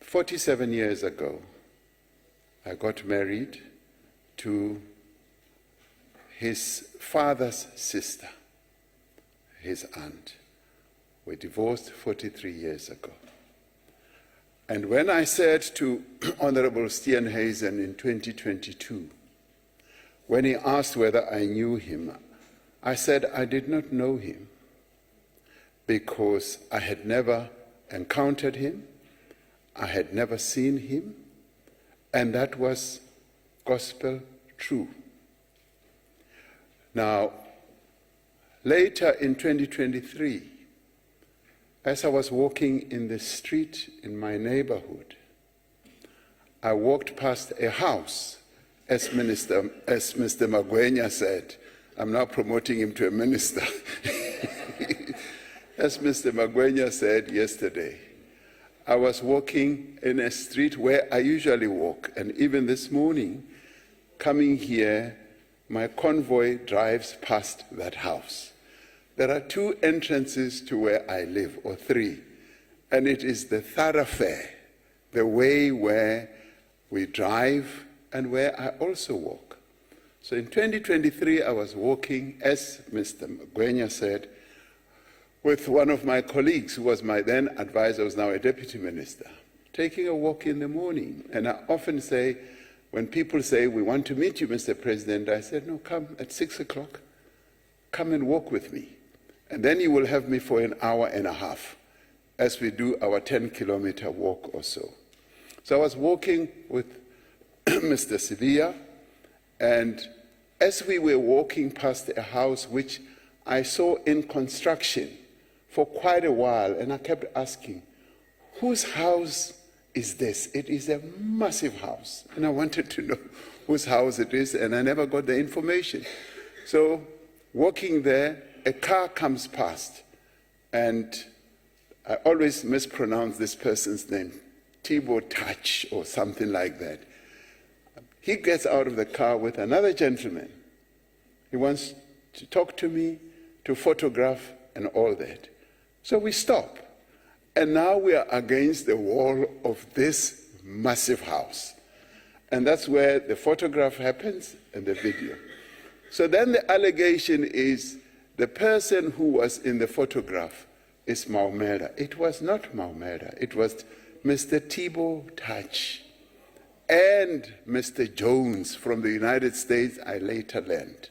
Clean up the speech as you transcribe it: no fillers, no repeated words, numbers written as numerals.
47 years ago, I got married to his father's sister, his aunt. We divorced 43 years ago. And when I said to Honorable Steenhuisen in 2022, when he asked whether I knew him, I said I did not know him because I had never encountered him, I had never seen him, and that was gospel true. Now, later in 2023, as I was walking in the street in my neighborhood, I walked past a house, as Mr. Magwenya said. I'm now promoting him to a minister. As Mr. Magwenya said yesterday, I was walking in a street where I usually walk, and even this morning, coming here, my convoy drives past that house. There are 2 entrances to where I live, or 3, and it is the thoroughfare, the way where we drive and where I also walk. So in 2023, I was walking, as Mr. Magwenya said, with one of my colleagues who was my then advisor, was now a deputy minister, taking a walk in the morning. And I often say, when people say, we want to meet you, Mr. President, I said, no, come at 6 o'clock, come and walk with me. And then you will have me for an hour and a half as we do our 10-kilometer walk or so. So I was walking with Mr. Sevilla, and as we were walking past a house which I saw in construction for quite a while, and I kept asking, whose house is this? It is a massive house, and I wanted to know whose house it is, and I never got the information. So walking there, a car comes past, and I always mispronounce this person's name, Tibo Touch or something like that. He gets out of the car with another gentleman. He wants to talk to me, to photograph and all that. So we stop, and now we are against the wall of this massive house. And that's where the photograph happens and the video. So then the allegation is the person who was in the photograph is Maumela. It was not Maumela. It was Mr. Tibo Touch and Mr. Jones from the United States, I later learned.